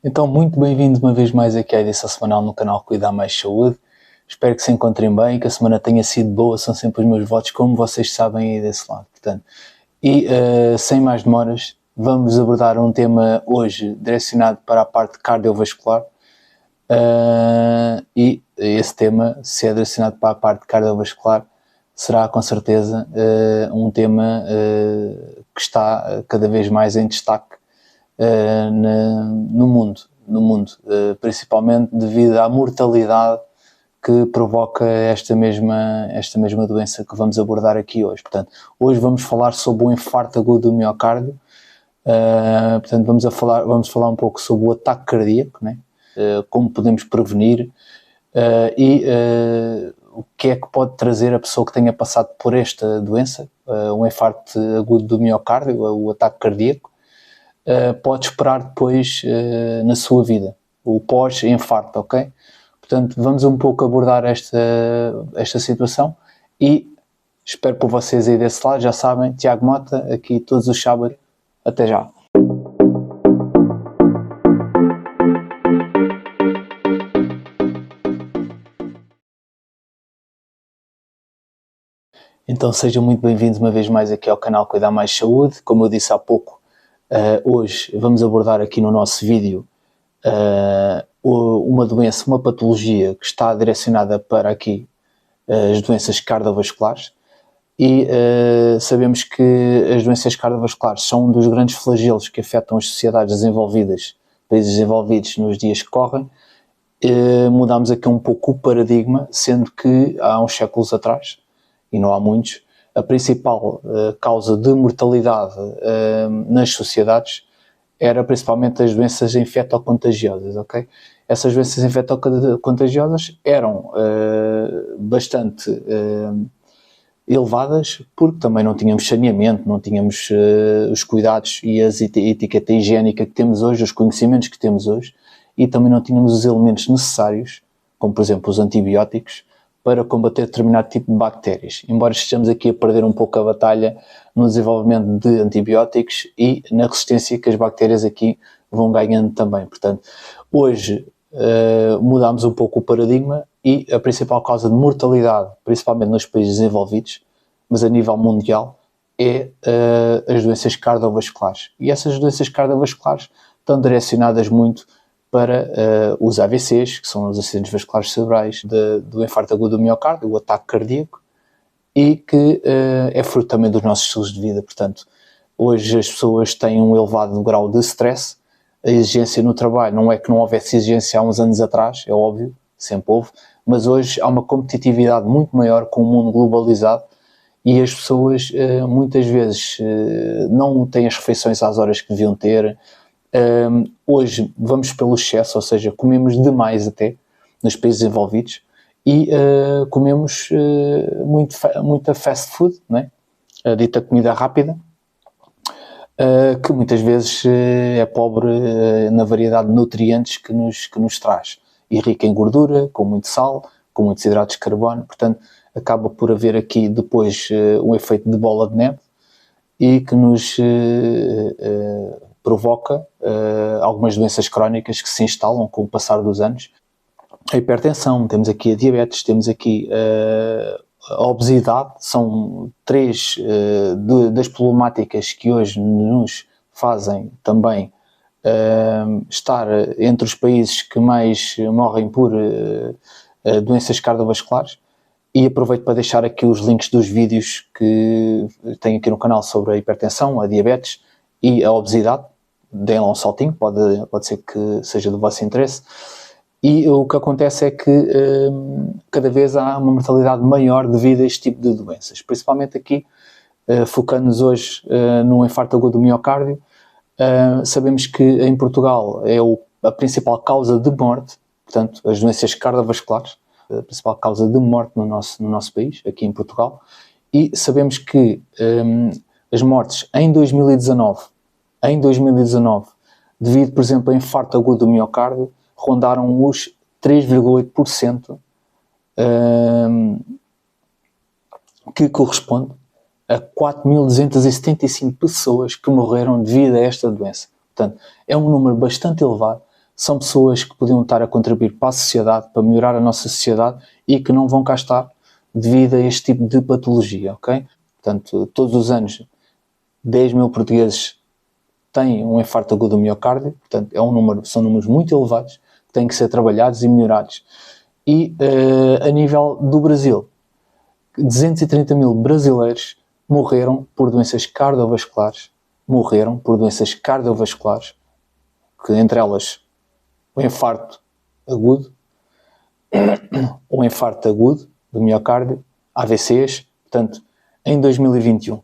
Então, muito bem-vindos uma vez mais aqui à edição semanal no canal Cuidar Mais Saúde. Espero que se encontrem bem, que a semana tenha sido boa, são sempre os meus votos, como vocês sabem aí desse lado. Portanto, sem mais demoras, vamos abordar um tema hoje direcionado para a parte cardiovascular. E esse tema, se é direcionado para a parte cardiovascular, será com certeza um tema que está cada vez mais em destaque no mundo, principalmente devido à mortalidade que provoca esta mesma doença que vamos abordar aqui hoje. Portanto, hoje vamos falar sobre o infarto agudo do miocárdio. Portanto, vamos falar um pouco sobre o ataque cardíaco, né? Como podemos prevenir o que é que pode trazer a pessoa que tenha passado por esta doença, um infarto agudo do miocárdio, o ataque cardíaco. Pode esperar depois na sua vida, o pós-infarto, ok? Portanto, vamos um pouco abordar esta situação e espero por vocês aí desse lado. Já sabem, Tiago Mota, aqui todos os sábados. Até já! Então sejam muito bem-vindos uma vez mais aqui ao canal Cuidar Mais Saúde. Como eu disse há pouco, hoje vamos abordar aqui no nosso vídeo uma doença, uma patologia que está direcionada para aqui as doenças cardiovasculares e sabemos que as doenças cardiovasculares são um dos grandes flagelos que afetam as sociedades desenvolvidas, países desenvolvidos nos dias que correm. Mudámos aqui um pouco o paradigma, sendo que há uns séculos atrás, e não há muitos, a principal causa de mortalidade nas sociedades era principalmente as doenças infectocontagiosas, ok? Essas doenças infectocontagiosas eram bastante elevadas, porque também não tínhamos saneamento, não tínhamos os cuidados e a etiqueta higiênica que temos hoje, os conhecimentos que temos hoje, e também não tínhamos os elementos necessários, como por exemplo os antibióticos, para combater determinado tipo de bactérias. Embora estejamos aqui a perder um pouco a batalha no desenvolvimento de antibióticos e na resistência que as bactérias aqui vão ganhando também. Portanto, hoje mudamos um pouco o paradigma e a principal causa de mortalidade, principalmente nos países desenvolvidos, mas a nível mundial, é as doenças cardiovasculares. E essas doenças cardiovasculares estão direcionadas muito para os AVCs, que são os acidentes vasculares cerebrais do infarto agudo do miocárdio, o ataque cardíaco, e que é fruto também dos nossos estilos de vida. Portanto, hoje as pessoas têm um elevado grau de stress, a exigência no trabalho, não é que não houvesse exigência há uns anos atrás, é óbvio, sempre houve, mas hoje há uma competitividade muito maior com o mundo globalizado e as pessoas muitas vezes não têm as refeições às horas que deviam ter. Hoje vamos pelo excesso, ou seja, comemos demais até nos países desenvolvidos e comemos muita fast food, não é? A dita comida rápida, que muitas vezes é pobre na variedade de nutrientes que nos traz, e rica em gordura, com muito sal, com muitos hidratos de carbono. Portanto, acaba por haver aqui depois um efeito de bola de neve e que nos provoca algumas doenças crónicas que se instalam com o passar dos anos. A hipertensão, temos aqui a diabetes, temos aqui a obesidade, são três das problemáticas que hoje nos fazem também estar entre os países que mais morrem por doenças cardiovasculares. E aproveito para deixar aqui os links dos vídeos que tenho aqui no canal sobre a hipertensão, a diabetes e a obesidade. Deem lá um saltinho, pode ser que seja do vosso interesse. E o que acontece é que cada vez há uma mortalidade maior devido a este tipo de doenças. Principalmente aqui, focando-nos hoje no infarto agudo do miocárdio. Sabemos que em Portugal é a principal causa de morte, portanto, as doenças cardiovasculares, a principal causa de morte no nosso país, aqui em Portugal, e sabemos que as mortes em 2019, devido, por exemplo, a infarto agudo do miocárdio, rondaram os 3,8%, que corresponde a 4.275 pessoas que morreram devido a esta doença. Portanto, é um número bastante elevado, são pessoas que podiam estar a contribuir para a sociedade, para melhorar a nossa sociedade e que não vão cá estar devido a este tipo de patologia, ok? Portanto, todos os anos 10 mil portugueses têm um infarto agudo do miocárdio, portanto são números muito elevados que têm que ser trabalhados e melhorados. E a nível do Brasil, 230 mil brasileiros morreram por doenças cardiovasculares, que entre elas o infarto agudo do miocárdio, AVCs, portanto, em 2021.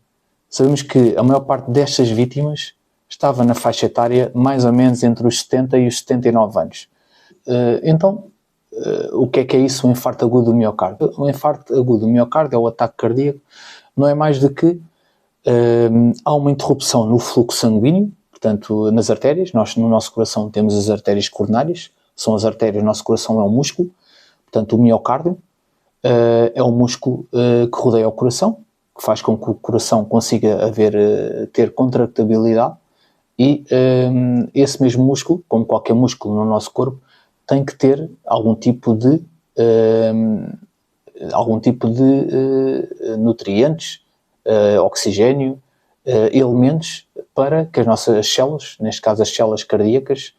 Sabemos que a maior parte destas vítimas estava na faixa etária mais ou menos entre os 70 e os 79 anos. Então, o que é isso, um infarto agudo do miocárdio? O infarto agudo do miocárdio, é o ataque cardíaco, não é mais do que há uma interrupção no fluxo sanguíneo, portanto, nas artérias. Nós, no nosso coração, temos as artérias coronárias, são as artérias, o nosso coração é um músculo, portanto, o miocárdio é um músculo que rodeia o coração, que faz com que o coração consiga ter contractabilidade, e esse mesmo músculo, como qualquer músculo no nosso corpo, tem que ter algum tipo de nutrientes, oxigênio, elementos para que as nossas células, neste caso as células cardíacas,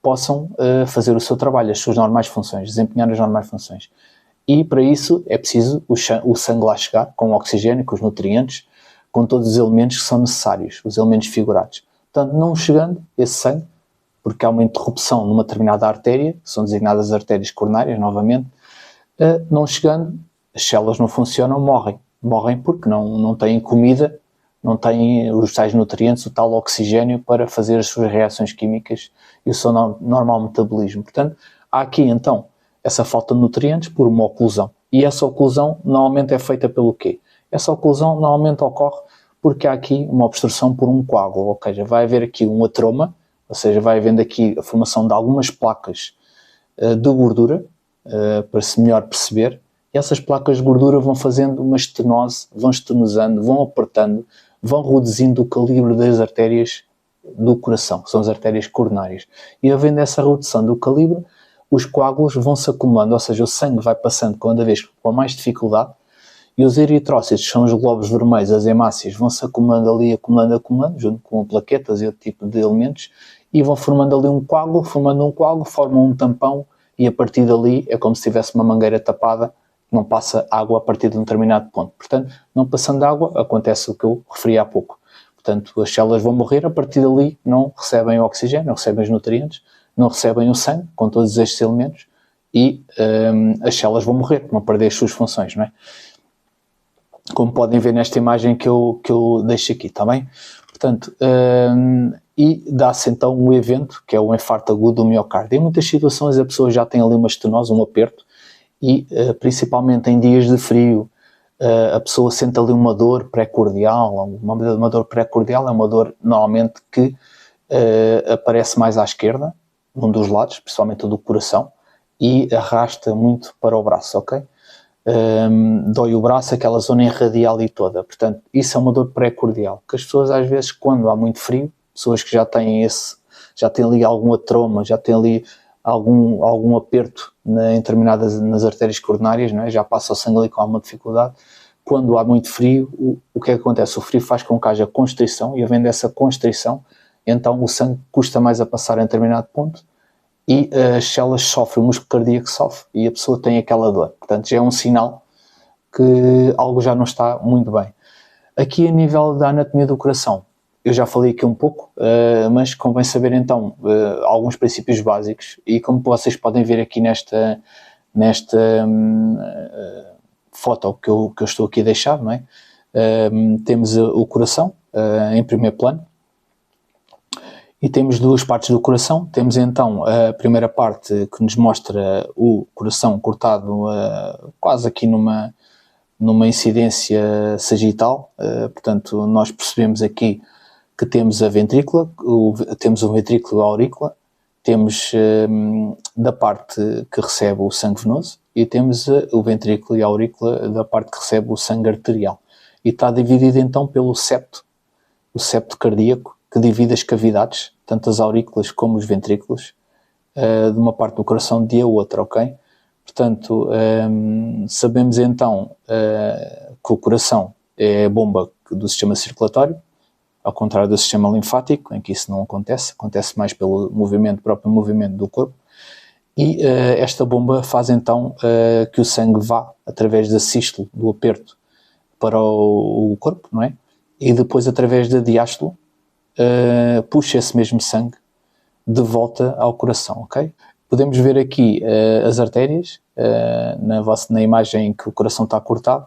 possam fazer o seu trabalho, as suas normais funções, desempenhar as normais funções. E para isso é preciso o sangue lá chegar, com o oxigênio, com os nutrientes, com todos os elementos que são necessários, os elementos figurados. Portanto, não chegando esse sangue, porque há uma interrupção numa determinada artéria, que são designadas artérias coronárias, novamente, não chegando, as células não funcionam, morrem porque não têm comida, não têm os tais nutrientes, o tal oxigênio para fazer as suas reações químicas e o seu normal metabolismo. Portanto, há aqui então essa falta de nutrientes por uma oclusão. E essa oclusão normalmente é feita pelo quê? Essa oclusão normalmente ocorre porque há aqui uma obstrução por um coágulo, ou seja, vai haver aqui um atroma, ou seja, vai havendo aqui a formação de algumas placas de gordura, para se melhor perceber, e essas placas de gordura vão fazendo uma estenose, vão estenosando, vão apertando, vão reduzindo o calibre das artérias do coração, que são as artérias coronárias. E havendo essa redução do calibre, os coágulos vão se acumulando, ou seja, o sangue vai passando cada vez com mais dificuldade, e os eritrócitos, que são os glóbulos vermelhos, as hemácias, vão se acumulando ali, acumulando, junto com plaquetas e outro tipo de elementos, e vão formando ali um coágulo, formam um tampão, e a partir dali é como se tivesse uma mangueira tapada, não passa água a partir de um determinado ponto. Portanto, não passando água, acontece o que eu referi há pouco. Portanto, as células vão morrer, a partir dali não recebem oxigênio, não recebem os nutrientes, não recebem o sangue, com todos estes elementos, e as células vão morrer, vão perder as suas funções, não é? Como podem ver nesta imagem que eu deixo aqui, está bem? Portanto, e dá-se então um evento, que é o infarto agudo do miocárdio. Em muitas situações a pessoa já tem ali uma estenose, um aperto, e principalmente em dias de frio, a pessoa sente ali uma dor pré-cordial. Uma dor pré-cordial é uma dor normalmente que aparece mais à esquerda, num dos lados, principalmente do coração, e arrasta muito para o braço, ok? Dói o braço, aquela zona radial e toda. Portanto, isso é uma dor pré-cordial, que as pessoas às vezes, quando há muito frio, pessoas que já têm ali algum atroma, já têm ali algum aperto nas artérias coronárias, não é? Já passa o sangue ali com alguma dificuldade. Quando há muito frio, o que é que acontece? O frio faz com que haja constrição, e havendo essa constrição, então o sangue custa mais a passar em determinado ponto, e as células sofrem, o músculo cardíaco sofre, e a pessoa tem aquela dor. Portanto, já é um sinal que algo já não está muito bem. Aqui a nível da anatomia do coração, eu já falei aqui um pouco, mas convém saber então alguns princípios básicos, e como vocês podem ver aqui nesta foto que eu estou aqui a deixar, não é? Temos o coração em primeiro plano, e temos duas partes do coração. Temos então a primeira parte que nos mostra o coração cortado quase aqui numa incidência sagital, portanto nós percebemos aqui que temos a ventrícula, temos o ventrículo e a aurícula, temos da parte que recebe o sangue venoso, e temos o ventrículo e a aurícula da parte que recebe o sangue arterial. E está dividido então pelo septo, o septo cardíaco, que divide as cavidades, tanto as aurículas como os ventrículos, de uma parte do coração de a outra, ok? Portanto, sabemos então que o coração é a bomba do sistema circulatório, ao contrário do sistema linfático, em que isso não acontece, acontece mais pelo próprio movimento do corpo. E esta bomba faz então que o sangue vá através da sístole, do aperto, para o corpo, não é? E depois, através da diástole, puxa esse mesmo sangue de volta ao coração, ok? Podemos ver aqui as artérias, na imagem em que o coração está cortado,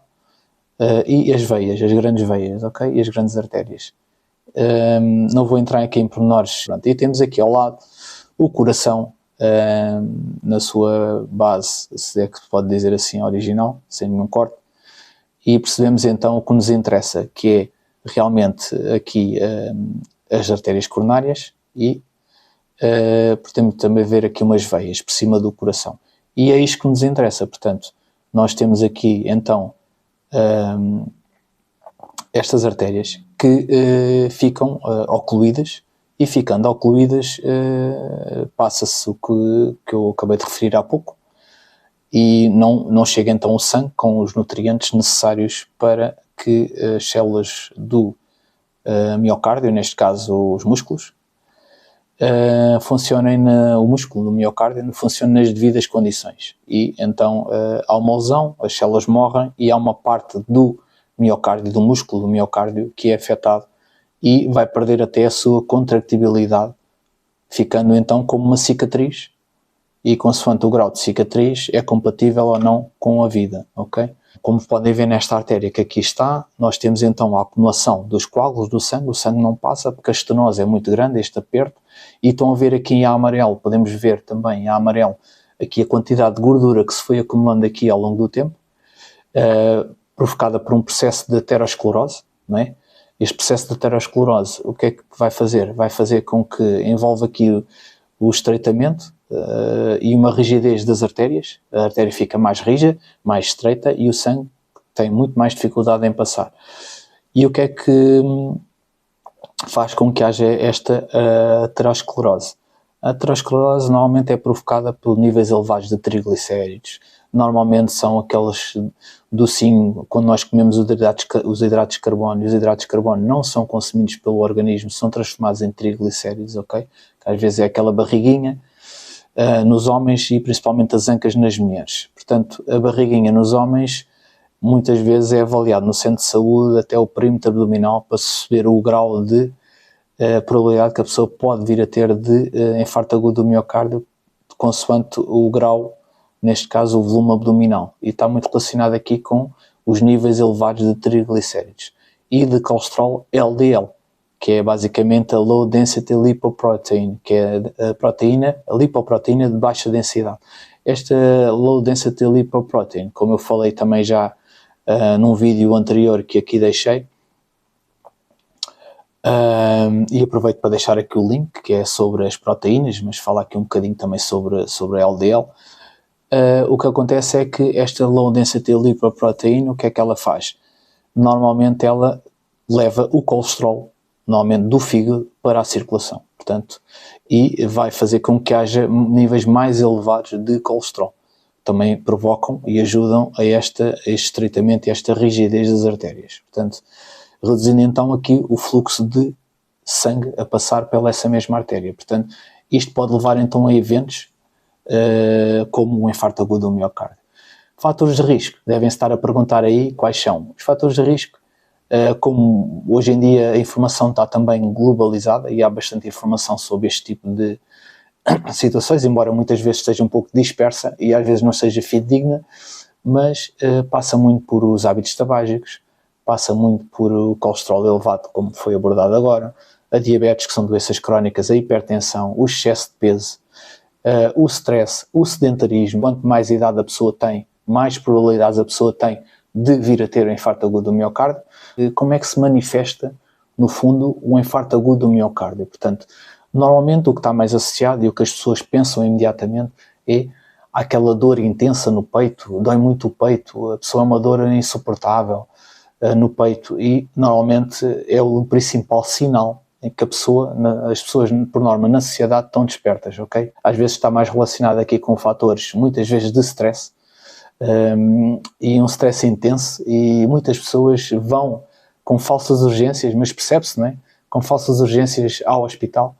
e as veias, as grandes veias, ok? E as grandes artérias. Não vou entrar aqui em pormenores. Pronto, e temos aqui ao lado o coração, na sua base, se é que se pode dizer assim, original, sem nenhum corte, e percebemos então o que nos interessa, que é realmente aqui as artérias coronárias e podemos também ver aqui umas veias por cima do coração. E é isto que nos interessa, portanto, nós temos aqui então estas artérias que ficam ocluídas, e ficando ocluídas passa-se o que eu acabei de referir há pouco, e não chega então o sangue com os nutrientes necessários para que as células do miocárdio, neste caso os músculos, funcionem, o músculo do miocárdio funciona nas devidas condições, e então há uma lesão, as células morrem e há uma parte do miocárdio, do músculo do miocárdio, que é afetado e vai perder até a sua contractibilidade, ficando então como uma cicatriz, e consoante o grau de cicatriz é compatível ou não com a vida, ok? Como podem ver nesta artéria que aqui está, nós temos então a acumulação dos coágulos do sangue, o sangue não passa porque a estenose é muito grande, este aperto, e estão a ver aqui em amarelo, podemos ver também em amarelo aqui a quantidade de gordura que se foi acumulando aqui ao longo do tempo, provocada por um processo de aterosclerose, não é? Este processo de aterosclerose, o que é que vai fazer? Vai fazer com que envolva aqui o estreitamento e uma rigidez das artérias, a artéria fica mais rija, mais estreita, e o sangue tem muito mais dificuldade em passar. E o que é que faz com que haja esta aterosclerose? A aterosclerose normalmente é provocada por níveis elevados de triglicéridos. Normalmente são aqueles docinhos, quando nós comemos os hidratos de carbono, e os hidratos de carbono não são consumidos pelo organismo, são transformados em triglicéridos, ok? Que às vezes é aquela barriguinha nos homens e principalmente as ancas nas mulheres. Portanto, a barriguinha nos homens muitas vezes é avaliado no centro de saúde até o perímetro abdominal para saber o grau de probabilidade que a pessoa pode vir a ter de infarto agudo do miocárdio, consoante o grau, neste caso o volume abdominal, e está muito relacionado aqui com os níveis elevados de triglicéridos e de colesterol LDL, que é basicamente a Low Density Lipoprotein, que é a lipoproteína de baixa densidade. Esta Low Density Lipoprotein, como eu falei também já num vídeo anterior que aqui deixei, e aproveito para deixar aqui o link, que é sobre as proteínas, mas falo aqui um bocadinho também sobre a LDL. O que acontece é que esta Low Density Lipoprotein, o que é que ela faz? Normalmente ela leva o colesterol, normalmente do fígado, para a circulação, portanto, e vai fazer com que haja níveis mais elevados de colesterol. Também provocam e ajudam a este estreitamento e esta rigidez das artérias. Portanto, reduzindo então aqui o fluxo de sangue a passar pela essa mesma artéria. Portanto, isto pode levar então a eventos como um infarto agudo do miocárdio. Fatores de risco, devem estar a perguntar aí quais são. Os fatores de risco, como hoje em dia a informação está também globalizada e há bastante informação sobre este tipo de situações, embora muitas vezes esteja um pouco dispersa e às vezes não seja fidedigna, mas passa muito por os hábitos tabágicos, passa muito por o colesterol elevado, como foi abordado agora, a diabetes, que são doenças crónicas, a hipertensão, o excesso de peso, o stress, o sedentarismo. Quanto mais idade a pessoa tem, mais probabilidades a pessoa tem de vir a ter um infarto agudo do miocárdio. Como é que se manifesta, no fundo, o infarto agudo do miocárdio? Portanto, normalmente o que está mais associado e o que as pessoas pensam imediatamente é aquela dor intensa no peito, dói muito o peito, a pessoa é uma dor insuportável no peito, e normalmente é o principal sinal em que as pessoas, por norma, na sociedade estão despertas, ok? Às vezes está mais relacionado aqui com fatores, muitas vezes, de stress, e um stress intenso, e muitas pessoas vão com falsas urgências, mas percebe-se, não é? Com falsas urgências ao hospital,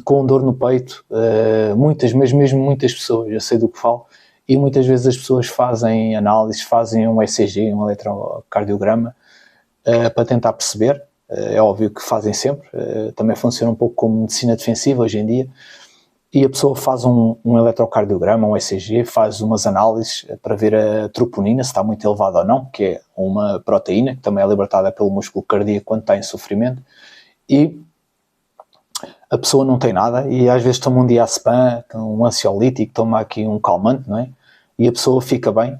com dor no peito, mas mesmo muitas pessoas, eu sei do que falo, e muitas vezes as pessoas fazem análises, fazem um ECG, um eletrocardiograma, para tentar perceber. É óbvio que fazem sempre, também funciona um pouco como medicina defensiva hoje em dia, e a pessoa faz um eletrocardiograma, um ECG, faz umas análises para ver a troponina, se está muito elevada ou não, que é uma proteína que também é libertada pelo músculo cardíaco quando está em sofrimento, e a pessoa não tem nada, e às vezes toma um diazepam, um ansiolítico, toma aqui um calmante, não é? E a pessoa fica bem,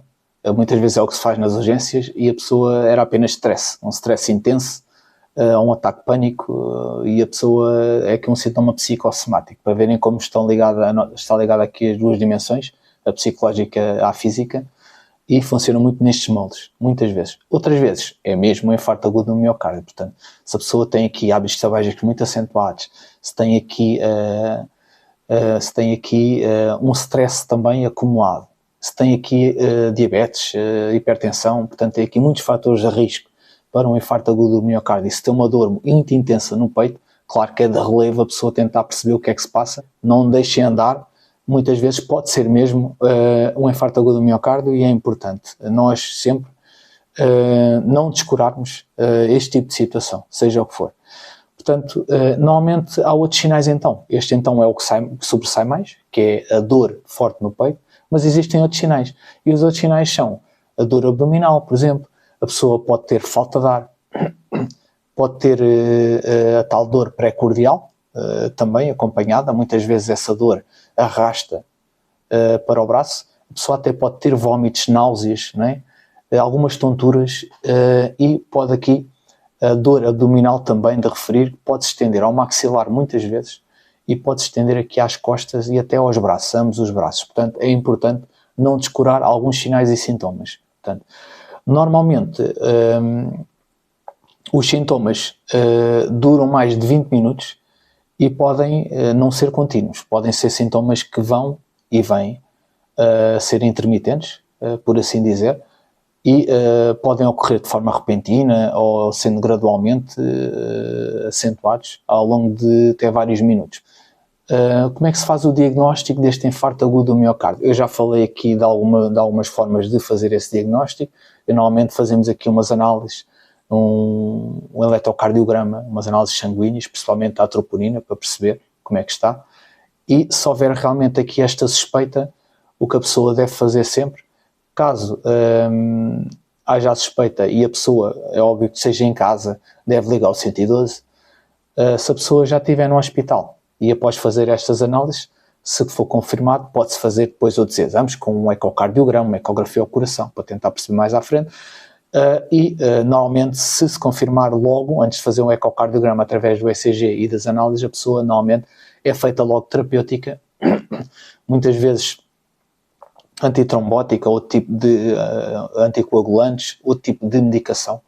muitas vezes é o que se faz nas urgências, e a pessoa era apenas stress, um stress intenso, um ataque de pânico, e a pessoa é que um sintoma psicossomático, para verem como está ligada aqui as duas dimensões, a psicológica à física, e funciona muito nestes moldes, muitas vezes. Outras vezes é mesmo um infarto agudo no miocárdio. Portanto, se a pessoa tem aqui hábitos tabágicos muito acentuados, se tem aqui um stress também acumulado, se tem aqui diabetes, hipertensão, portanto tem aqui muitos fatores de risco para um infarto agudo do miocárdio. E se tem uma dor muito intensa no peito, claro que é de relevo a pessoa tentar perceber o que é que se passa, não deixem andar. Muitas vezes pode ser mesmo um infarto agudo do miocárdio, e é importante nós sempre não descurarmos este tipo de situação, seja o que for. Portanto, normalmente há outros sinais então. Este então é o que sobressai mais, que é a dor forte no peito, mas existem outros sinais. E os outros sinais são a dor abdominal, por exemplo. A pessoa pode ter falta de ar, pode ter a tal dor pré-cordial, também acompanhada. Muitas vezes essa dor arrasta para o braço. A pessoa até pode ter vômitos, náuseas, não é? Algumas tonturas, e pode aqui a dor abdominal também de referir, pode se estender ao maxilar muitas vezes, e pode se estender aqui às costas e até aos braços, ambos os braços. Portanto, é importante não descurar alguns sinais e sintomas. Portanto, normalmente os sintomas duram mais de 20 minutos e podem não ser contínuos, podem ser sintomas que vão e vêm, ser intermitentes, por assim dizer, e podem ocorrer de forma repentina ou sendo gradualmente acentuados ao longo de até vários minutos. Como é que se faz o diagnóstico deste infarto agudo do miocárdio? Eu já falei aqui de algumas formas de fazer esse diagnóstico. Normalmente fazemos aqui umas análises, um eletrocardiograma, umas análises sanguíneas, principalmente a troponina, para perceber como é que está. E se houver realmente aqui esta suspeita, o que a pessoa deve fazer sempre, caso haja a suspeita e a pessoa, é óbvio que seja em casa, deve ligar ao 112, se a pessoa já estiver no hospital e após fazer estas análises, se for confirmado, pode-se fazer depois outros exames, com um ecocardiograma, uma ecografia ao coração, para tentar perceber mais à frente. Normalmente, se confirmar logo, antes de fazer um ecocardiograma através do ECG e das análises, a pessoa normalmente é feita logo terapêutica, muitas vezes antitrombótica, outro tipo de anticoagulantes, outro tipo de medicação.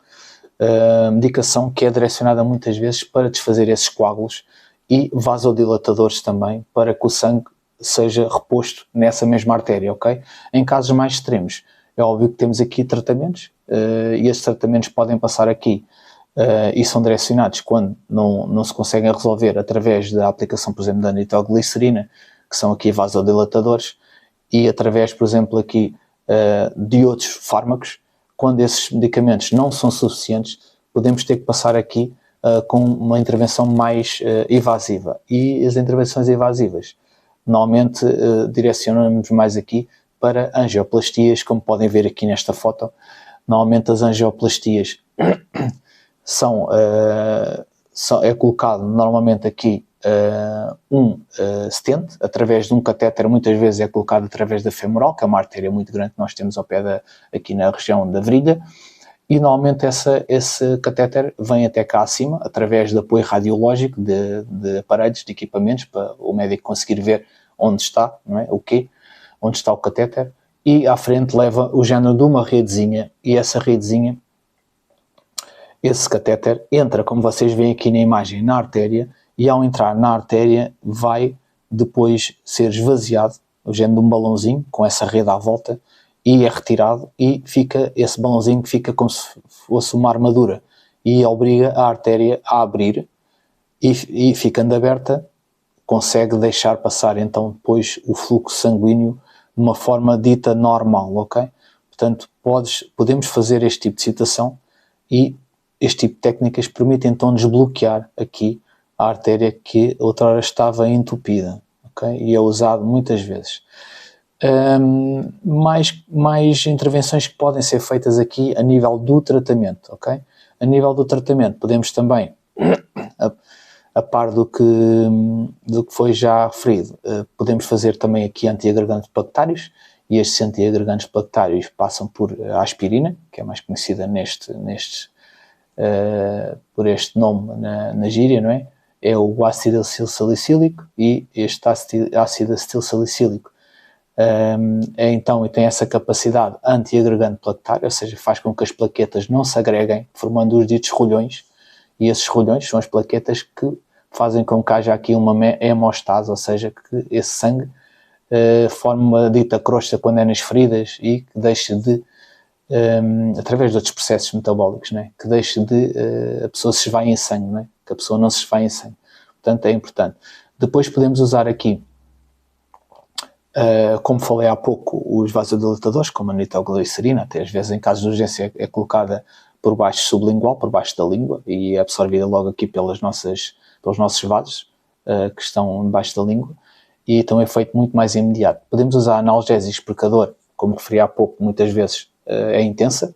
Medicação que é direcionada muitas vezes para desfazer esses coágulos, e vasodilatadores também, para que o sangue seja reposto nessa mesma artéria, ok? Em casos mais extremos, é óbvio que temos aqui tratamentos, e esses tratamentos podem passar aqui, e são direcionados quando não se conseguem resolver através da aplicação, por exemplo, da nitroglicerina, que são aqui vasodilatadores, e através, por exemplo, aqui de outros fármacos. Quando esses medicamentos não são suficientes, podemos ter que passar aqui com uma intervenção mais evasiva. E as intervenções evasivas, normalmente direcionamos mais aqui para angioplastias, como podem ver aqui nesta foto. Normalmente as angioplastias é colocado normalmente aqui um stent, através de um catéter, muitas vezes é colocado através da femoral, que é uma artéria muito grande que nós temos ao pé aqui na região da virilha, e normalmente esse catéter vem até cá acima, através de apoio radiológico de aparelhos, de equipamentos, para o médico conseguir ver onde está, não é? Onde está o catéter, e à frente leva o género de uma redezinha, e essa redezinha esse catéter entra, como vocês veem aqui na imagem, na artéria, e ao entrar na artéria vai depois ser esvaziado, o género de um balãozinho, com essa rede à volta, e é retirado, e fica esse balãozinho que fica como se fosse uma armadura, e obriga a artéria a abrir, e ficando aberta, consegue deixar passar então depois o fluxo sanguíneo de uma forma dita normal, ok? Portanto, podemos fazer este tipo de situação, e este tipo de técnicas permite então desbloquear aqui a artéria que outrora estava entupida, ok? E é usado muitas vezes. Mais intervenções que podem ser feitas aqui a nível do tratamento, ok? A nível do tratamento podemos também, a par do que foi já referido, podemos fazer também aqui antiagregantes plaquetários, e estes antiagregantes plaquetários passam por aspirina, que é mais conhecida por este nome na gíria, não é? É o ácido acetil salicílico, e este ácido acetil salicílico então tem essa capacidade antiagregante plaquetária, ou seja, faz com que as plaquetas não se agreguem, formando os ditos rolhões, e esses rolhões são as plaquetas que fazem com que haja aqui uma hemostase, ou seja, que esse sangue forme uma dita crosta quando é nas feridas, e que deixe de, através de outros processos metabólicos, né, que deixe de a pessoa se esvair em sangue, né, que a pessoa não se esvaia em sangue. Portanto, é importante. Depois podemos usar aqui, como falei há pouco, os vasodilatadores, como a nitroglicerina, até às vezes em casos de urgência é colocada por baixo sublingual, por baixo da língua, e é absorvida logo aqui pelos nossos vasos que estão debaixo da língua, e tem um efeito muito mais imediato. Podemos usar analgésicos porque a dor, como referi há pouco, muitas vezes é intensa,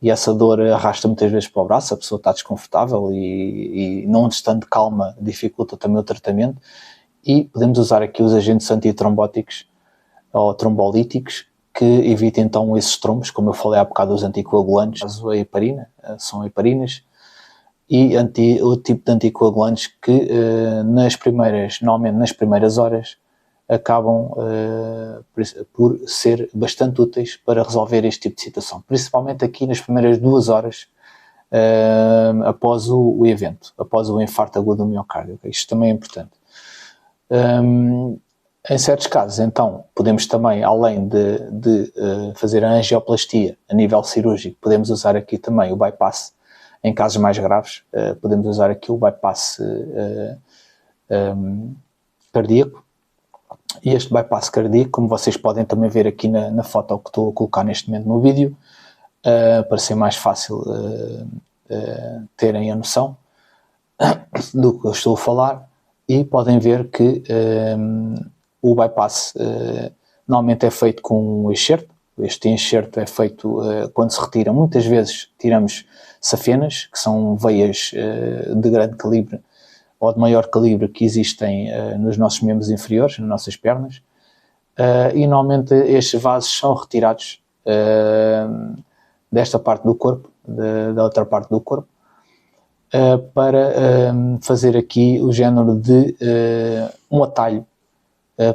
e essa dor arrasta muitas vezes para o braço, a pessoa está desconfortável, e não estando calma dificulta também o tratamento. E podemos usar aqui os agentes antitrombóticos ou trombolíticos que evitem então esses trombos, como eu falei há bocado, os anticoagulantes, a heparina, são heparinas, e o tipo de anticoagulantes que normalmente nas primeiras horas acabam por ser bastante úteis para resolver este tipo de situação, principalmente aqui nas primeiras 2 horas após o evento, após o infarto agudo do miocárdio. Isto também é importante. Em certos casos, então, podemos também, além de fazer a angioplastia a nível cirúrgico, podemos usar aqui também o bypass. Em casos mais graves, podemos usar aqui o bypass cardíaco. E este bypass cardíaco, como vocês podem também ver aqui na foto que estou a colocar neste momento no vídeo, para ser mais fácil terem a noção do que eu estou a falar, e podem ver que o bypass normalmente é feito com um enxerto. Este enxerto é feito quando se retira. Muitas vezes tiramos safenas, que são veias de grande calibre ou de maior calibre que existem nos nossos membros inferiores, nas nossas pernas, e normalmente estes vasos são retirados desta parte do corpo, da outra parte do corpo, para fazer aqui o género de um atalho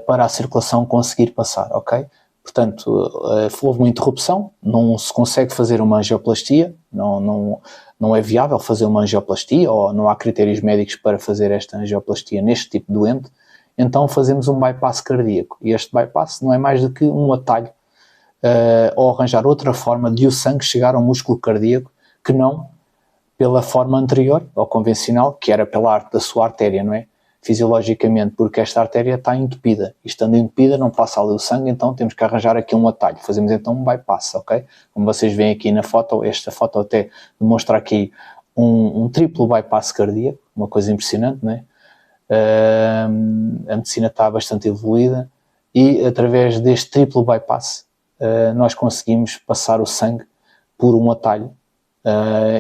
para a circulação conseguir passar, ok? Portanto, houve uma interrupção, não se consegue fazer uma angioplastia, não é viável fazer uma angioplastia, ou não há critérios médicos para fazer esta angioplastia neste tipo de doente, então fazemos um bypass cardíaco, e este bypass não é mais do que um atalho, ou arranjar outra forma de o sangue chegar ao músculo cardíaco, que não pela forma anterior, ou convencional, que era pela arte da sua artéria, não é? Fisiologicamente, porque esta artéria está entupida, e estando entupida não passa ali o sangue, então temos que arranjar aqui um atalho, fazemos então um bypass, ok? Como vocês veem aqui na foto, esta foto até demonstra aqui um triplo bypass cardíaco, uma coisa impressionante, não é? A medicina está bastante evoluída, e através deste triplo bypass nós conseguimos passar o sangue por um atalho,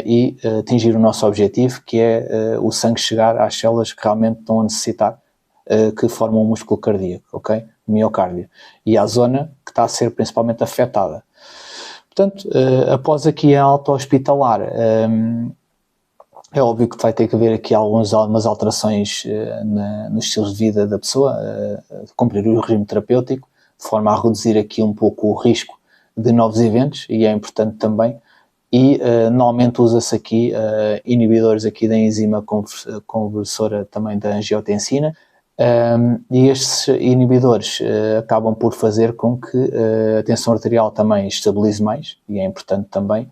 e atingir o nosso objetivo, que é o sangue chegar às células que realmente estão a necessitar, que formam o músculo cardíaco, ok? O miocárdio, e à zona que está a ser principalmente afetada. Portanto, após aqui a alta hospitalar, é óbvio que vai ter que haver aqui algumas alterações nos estilos de vida da pessoa, cumprir o regime terapêutico, de forma a reduzir aqui um pouco o risco de novos eventos, e é importante também. e normalmente usa-se aqui inibidores aqui da enzima conversora também da angiotensina, e estes inibidores acabam por fazer com que a tensão arterial também estabilize mais, e é importante também,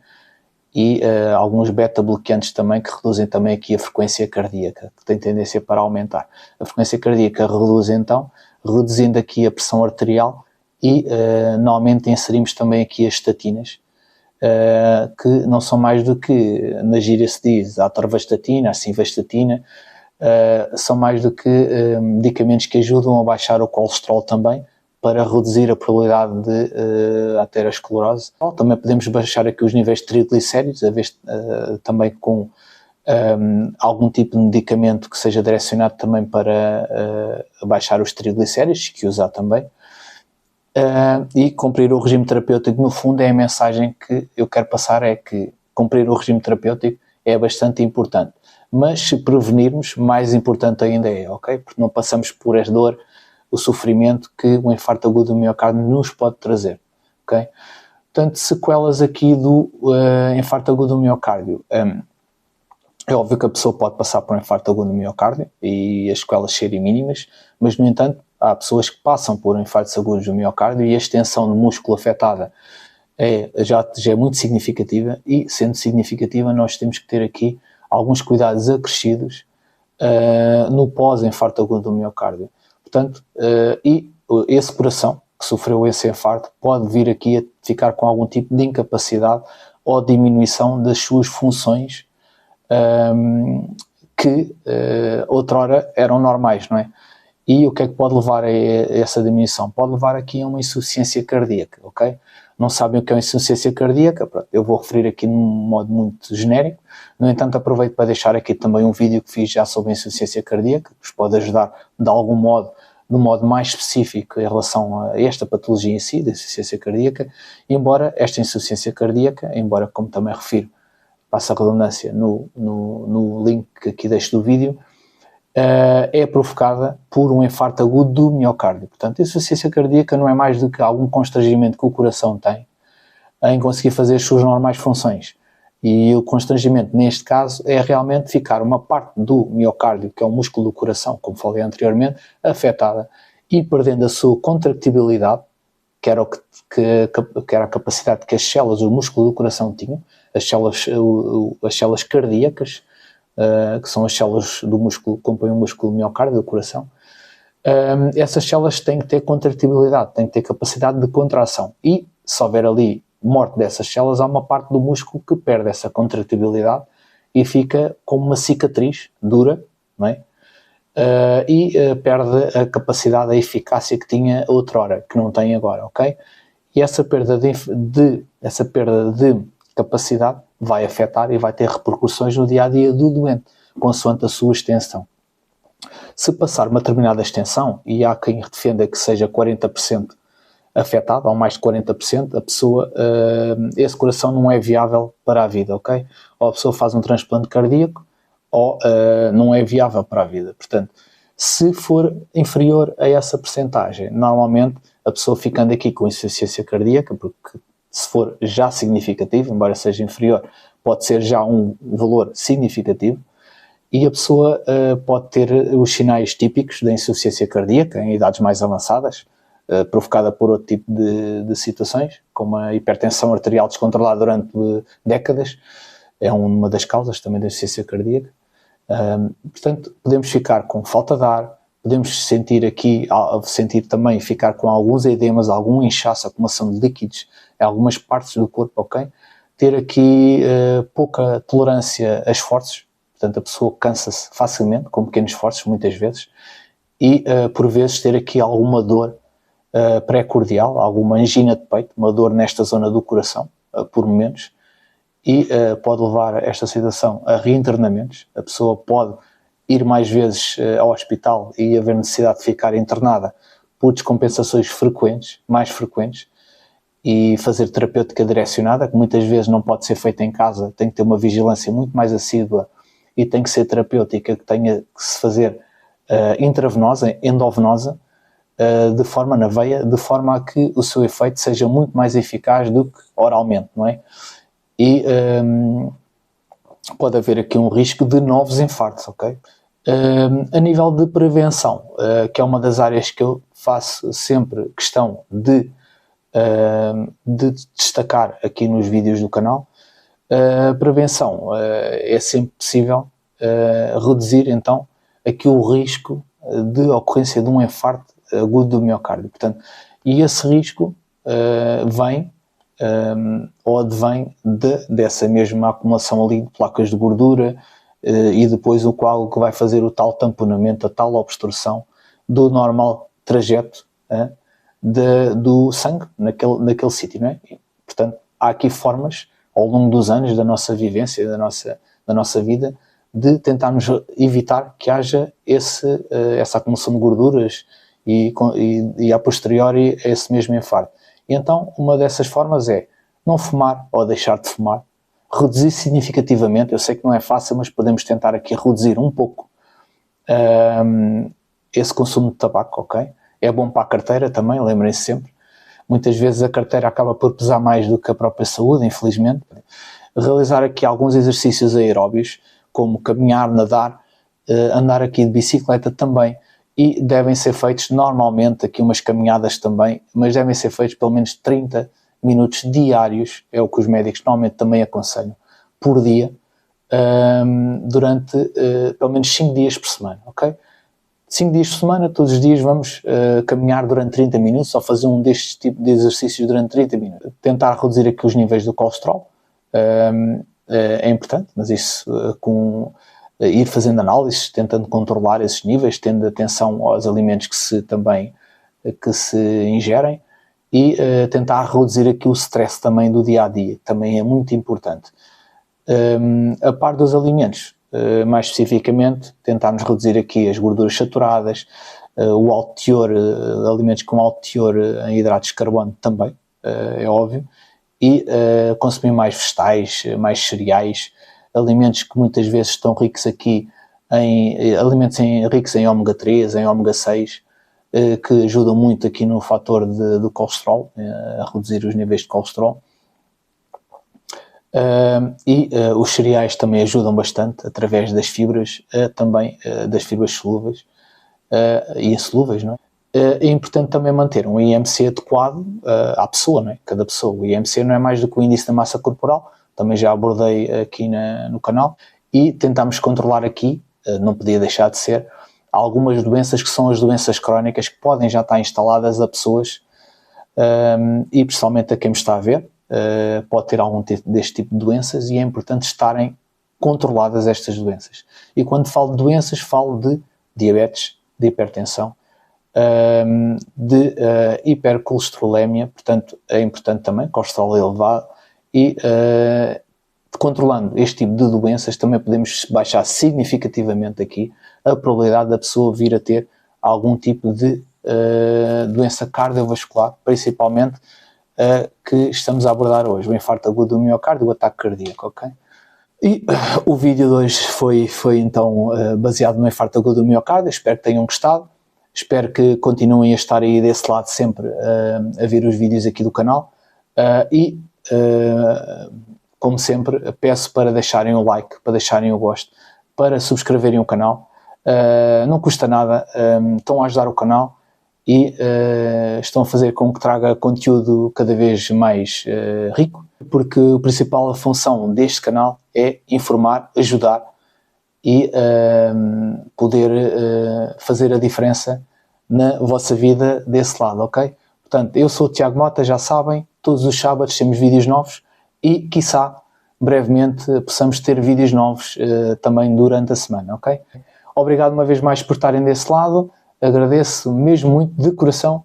e alguns beta-bloqueantes também que reduzem também aqui a frequência cardíaca, que tem tendência para aumentar. A frequência cardíaca reduz então, reduzindo aqui a pressão arterial, e normalmente inserimos também aqui as estatinas, que não são mais do que, na gíria se diz, a atorvastatina, a simvastatina, são mais do que medicamentos que ajudam a baixar o colesterol também, para reduzir a probabilidade de aterosclerose. Também podemos baixar aqui os níveis de triglicéridos, também com algum tipo de medicamento que seja direcionado também para baixar os triglicéridos, que usar também. E cumprir o regime terapêutico, no fundo, é a mensagem que eu quero passar, é que cumprir o regime terapêutico é bastante importante, mas se prevenirmos, mais importante ainda é, ok? Porque não passamos por esta dor, o sofrimento que o infarto agudo do miocárdio nos pode trazer, ok? Portanto, sequelas aqui do infarto agudo do miocárdio. É óbvio que a pessoa pode passar por um infarto agudo do miocárdio e as sequelas serem mínimas, mas, no entanto, há pessoas que passam por infartos agudos do miocárdio e a extensão do músculo afetada já é muito significativa, e, sendo significativa, nós temos que ter aqui alguns cuidados acrescidos no pós-infarto agudo do miocárdio. Portanto, e esse coração que sofreu esse infarto pode vir aqui a ficar com algum tipo de incapacidade ou diminuição das suas funções que outrora eram normais, não é? E o que é que pode levar a essa diminuição? Pode levar aqui a uma insuficiência cardíaca, ok? Não sabem o que é uma insuficiência cardíaca? Pronto, eu vou referir aqui num modo muito genérico. No entanto, aproveito para deixar aqui também um vídeo que fiz já sobre a insuficiência cardíaca, que vos pode ajudar de algum modo, de um modo mais específico em relação a esta patologia em si, da insuficiência cardíaca, embora esta insuficiência cardíaca, embora, como também refiro, passa a redundância no link que aqui deixo do vídeo, é provocada por um infarto agudo do miocárdio. Portanto, a insuficiência cardíaca não é mais do que algum constrangimento que o coração tem em conseguir fazer as suas normais funções. E o constrangimento, neste caso, é realmente ficar uma parte do miocárdio, que é o músculo do coração, como falei anteriormente, afetada e perdendo a sua contractibilidade, que era a capacidade que as células do músculo do coração tinham, as células cardíacas, que são as células do músculo que compõem o músculo miocárdio do coração. Essas células têm que ter contractibilidade, têm que ter capacidade de contração, e se houver ali morte dessas células, há uma parte do músculo que perde essa contractibilidade e fica como uma cicatriz dura, não é? Perde a capacidade, a eficácia que tinha outrora, que não tem agora, ok? E essa perda de capacidade vai afetar e vai ter repercussões no dia-a-dia do doente, consoante a sua extensão. Se passar uma determinada extensão, e há quem defenda que seja 40% afetado, ou mais de 40%, a pessoa, esse coração não é viável para a vida, ok? Ou a pessoa faz um transplante cardíaco, ou não é viável para a vida. Portanto, se for inferior a essa percentagem, normalmente a pessoa ficando aqui com insuficiência cardíaca, porque se for já significativo, embora seja inferior, pode ser já um valor significativo, e a pessoa pode ter os sinais típicos da insuficiência cardíaca em idades mais avançadas, provocada por outro tipo de situações, como a hipertensão arterial descontrolada durante décadas, é uma das causas também da insuficiência cardíaca. Portanto, podemos ficar com falta de ar, podemos sentir também ficar com alguns edemas, algum inchaço, acumulação de líquidos em algumas partes do corpo, ok? Ter aqui pouca tolerância a esforços, portanto a pessoa cansa-se facilmente com pequenos esforços, muitas vezes, e por vezes ter aqui alguma dor pré-cordial, alguma angina de peito, uma dor nesta zona do coração, por momentos, e pode levar esta situação a reinternamentos. A pessoa pode ir mais vezes ao hospital e haver necessidade de ficar internada por descompensações mais frequentes, e fazer terapêutica direcionada, que muitas vezes não pode ser feita em casa, tem que ter uma vigilância muito mais assídua, e tem que ser terapêutica que tenha que se fazer intravenosa, endovenosa, de forma na veia, de forma a que o seu efeito seja muito mais eficaz do que oralmente, não é? e pode haver aqui um risco de novos infartos, ok? A nível de prevenção, que é uma das áreas que eu faço sempre questão de destacar aqui nos vídeos do canal, a prevenção é sempre possível reduzir então aqui o risco de ocorrência de um infarto agudo do miocárdio. Portanto, e esse risco vem ou advém dessa mesma acumulação ali de placas de gordura e depois o qual que vai fazer o tal tamponamento, a tal obstrução do normal trajeto do sangue naquele sítio, não é? E, portanto, há aqui formas ao longo dos anos da nossa vivência, da nossa vida, de tentarmos evitar que haja essa acumulação de gorduras e a posteriori esse mesmo infarto. E então, uma dessas formas é não fumar ou deixar de fumar, reduzir significativamente, eu sei que não é fácil, mas podemos tentar aqui reduzir um pouco esse consumo de tabaco, ok? É bom para a carteira também, lembrem-se sempre. Muitas vezes a carteira acaba por pesar mais do que a própria saúde, infelizmente. Realizar aqui alguns exercícios aeróbios, como caminhar, nadar, andar aqui de bicicleta também. E devem ser feitos normalmente, aqui umas caminhadas também, mas devem ser feitos pelo menos 30 minutos diários, é o que os médicos normalmente também aconselham, por dia, durante pelo menos 5 dias por semana, ok? 5 dias por semana, todos os dias vamos caminhar durante 30 minutos ou fazer um destes tipos de exercícios durante 30 minutos. Tentar reduzir aqui os níveis do colesterol é importante, mas isso com ir fazendo análises, tentando controlar esses níveis, tendo atenção aos alimentos que se ingerem e tentar reduzir aqui o stress também do dia-a-dia, também é muito importante. A par dos alimentos, mais especificamente, tentarmos reduzir aqui as gorduras saturadas, o alto teor, alimentos com alto teor em hidratos de carbono também, é óbvio, e consumir mais vegetais, mais cereais, alimentos que muitas vezes estão ricos aqui alimentos ricos em ômega 3, em ômega 6, que ajudam muito aqui no fator do colesterol, a reduzir os níveis de colesterol. Os cereais também ajudam bastante através das fibras, também das fibras solúveis e insolúveis, não é? É importante também manter um IMC adequado à pessoa, não é? Cada pessoa. O IMC não é mais do que o índice da massa corporal, também já abordei aqui no canal, e tentamos controlar aqui, não podia deixar de ser, algumas doenças que são as doenças crónicas que podem já estar instaladas a pessoas e principalmente a quem me está a ver, pode ter algum deste tipo de doenças e é importante estarem controladas estas doenças. E quando falo de doenças, falo de diabetes, de hipertensão, de hipercolesterolemia, portanto é importante também, colesterol elevado, e controlando este tipo de doenças também podemos baixar significativamente aqui a probabilidade da pessoa vir a ter algum tipo de doença cardiovascular, principalmente que estamos a abordar hoje, o infarto agudo do miocárdio, o ataque cardíaco, ok? E o vídeo de hoje foi então baseado no infarto agudo do miocárdio, espero que tenham gostado, espero que continuem a estar aí desse lado sempre a ver os vídeos aqui do canal como sempre, peço para deixarem o like, para deixarem o gosto, para subscreverem o canal. Não custa nada, estão a ajudar o canal e estão a fazer com que traga conteúdo cada vez mais rico, porque a principal função deste canal é informar, ajudar e poder fazer a diferença na vossa vida desse lado, ok? Portanto, eu sou o Tiago Mota, já sabem, todos os sábados temos vídeos novos e, quiçá, brevemente possamos ter vídeos novos também durante a semana, ok? Obrigado uma vez mais por estarem desse lado, agradeço mesmo muito de coração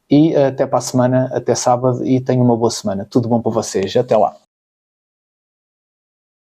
e até para a semana, até sábado e tenham uma boa semana. Tudo bom para vocês, até lá.